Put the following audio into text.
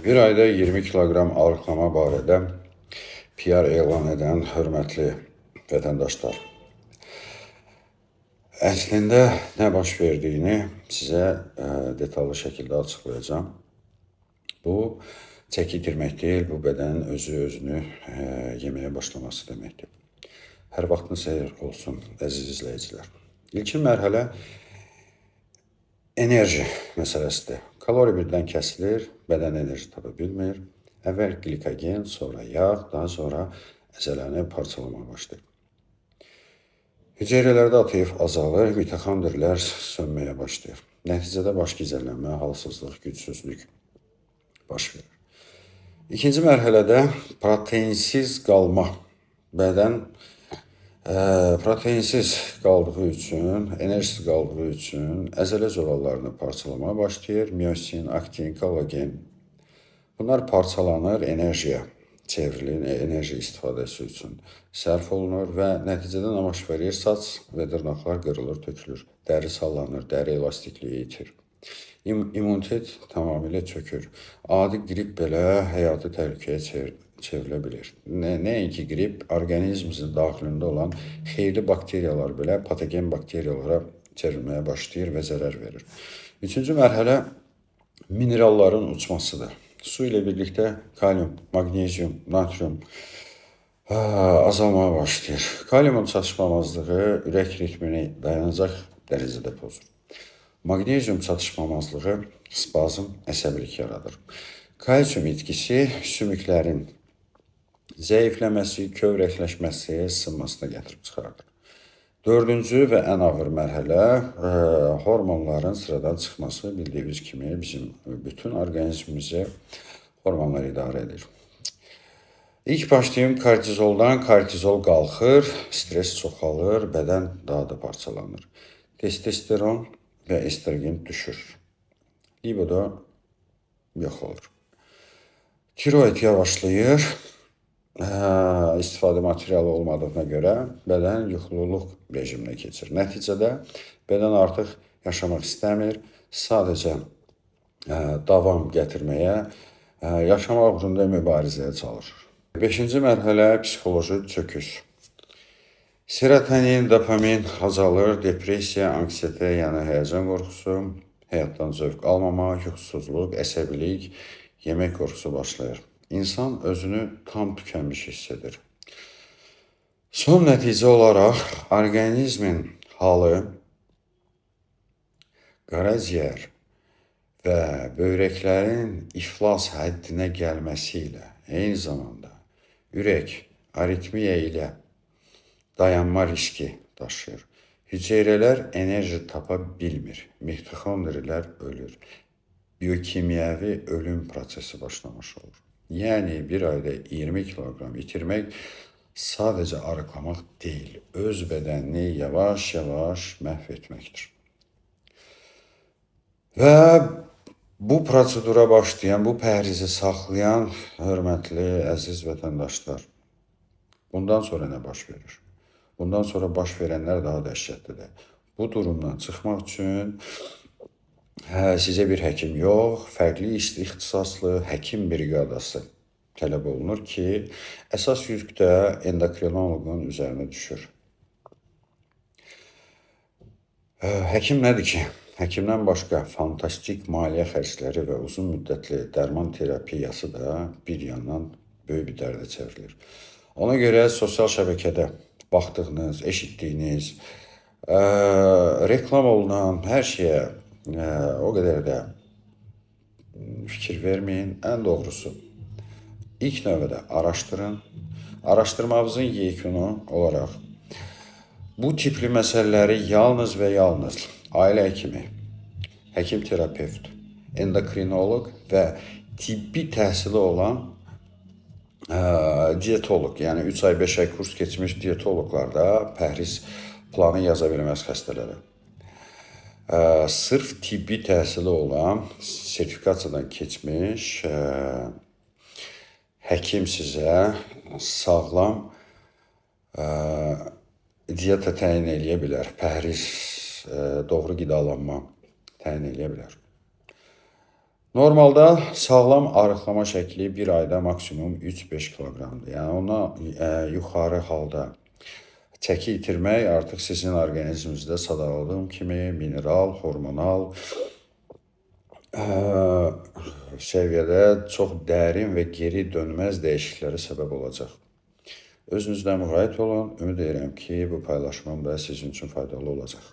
Bir ayda 20 kilogram arıqlama barədə PR elan edən hörmətli vətəndaşlar. Əslində nə baş verdiyini sizə detallı şəkildə açıqlayacağım. Bu çəki itirmək deyil, bu bədənin özünü yeməyə başlaması deməkdir. Hər vaxtınız xeyir olsun, əziz izləyicilər. İlkin mərhələ enerji məsələsidir. Kalori birdən kəsilir, bədən enerji tapa bilmir. Əvvəl glikogen, sonra yağ, daha sonra əzələni parçalamaya başlayır. Hüceyrələrdə ATF azalır, mitoxondrilər sönməyə başlayır. Nəticədə baş gicəllənmə, halsızlıq, gücsüzlük baş verir. İkinci mərhələdə proteinsiz qalma. Bədən proteinsiz qaldığı üçün, enerjisiz qaldığı üçün əzələ zolaqlarını parçalamaya başlayır. Miosin, aktin, kollagen. Bunlar parçalanır, enerjiyə çevrilir, enerji istifadəsi üçün sərf olunur və nəticədə nə baş verir? Saç və dırnaqlar qırılır, tökülür. Dəri sallanır, dəri elastikliyi itir. İmmunitet tamamilə çökür. Adi qrip belə həyatı təhlükəyə çevrilə bilir. Nəinki qrip, orqanizmimizin daxilində olan xeyirli bakteriyalar belə patogen bakteriyalara çevrilməyə başlayır və zərər verir. Üçüncü mərhələ mineralların uçmasıdır. Su ilə birlikdə kalium, magnezium, natrium azalmaya başlayır. Kaliumun çatışmamazlığı ürək ritmini dayanacaq dərəcədə pozur. Magnezium çatışmamazlığı spazm, əsəbilik yaradır. Kalsium itkisi sümüklərin zəifləməsi, kövrəkləşməsi, sınmasına gətirib çıxardır. Dördüncü və ən ağır mərhələ hormonların sıradan çıxması. Bildiyiniz kimi bizim bütün orqanizmimizi hormonlar idarə edir. İlk başlayım kortizoldan. Kortizol qalxır, stres çoxalır, bədən daha da parçalanır. Testosteron və estrogen düşür. Libido yox olur. Tiroid yavaşlayır. İstifadə materialı olmadığına görə bədən yuxululuq rejiminə keçir. Nəticədə bədən artıq yaşamaq istəmir, sadəcə davam gətirməyə, yaşamaq uğrunda mübarizəyə çalışır. Beşinci mərhələ psixoloji çöküş. Serotonin, dopamin azalır, depressiya, anksiyete, yəni həyəcan qorxusu, həyatdan zövq almama, yuxusuzluq, əsəbilik, yemək qorxusu başlayır. İnsan özünü tam tükənmiş hiss edir. Son nəticə olaraq orqanizmin halı qaraciyər və böyrəklərin iflas həddinə gəlməsi ilə eyni zamanda ürək aritmiya ilə dayanma riski daşıyır. Hüceyrələr enerji tapa bilmir. Mitoxondrilər ölür. Biokimyəvi ölüm prosesi başlamış olur. Yəni bir ayda 20 kilogram itirmək sadəcə arıqlamaq deyil, öz bədənini yavaş-yavaş məhv etməkdir. Və bu prosedura başlayan, bu pəhrizi saxlayan hörmətli, əziz vətəndaşlar, bundan sonra nə baş verir? Bundan sonra baş verənlər daha dəhşətlidir. Bu durumdan çıxmaq üçün sizə bir həkim yox, fərqli ixtisaslı həkim briqadası tələb olunur ki, əsas yük də endokrinoloqun üzərinə düşür. Həkim nədir ki? Həkimdən başqa fantastik maliyyə xərcləri və uzun müddətli dərman terapiyası da bir yandan böyük bir dərdə çevrilir. Ona görə sosial şəbəkədə baxdığınız, eşitdiyiniz, reklam olunan hər şeyə o qədər də fikir verməyin. Ən doğrusu, ilk növbədə araşdırın. Araşdırmamızın yekunu olaraq bu tipli məsələləri yalnız və yalnız ailə həkimi, həkim-terapevt, endokrinoloq və tibbi təhsili olan diyetoloq, yəni 3 ay, 5 ay kurs keçmiş diyetoloqlarda pəhriz planı yaza bilməz xəstələrə. Sırf tibbi təhsili olan, sertifikasiyadan keçmiş həkim sizə sağlam diyeta təyin eləyə bilər, pəhriz, doğru qidalanma təyin eləyə bilər. Normalda sağlam arıqlama şəkli bir ayda maksimum 3-5 kiloqramdır. Yəni ona yuxarı halda çəki itirmək artıq sizin orqanizminizdə sadaladığım kimi mineral, hormonal səviyyədə çox dərin və geri dönməz dəyişikliklərə səbəb olacaq. Özünüzdən müğayət olun. Ümid edirəm ki, bu paylaşmam da sizin üçün faydalı olacaq.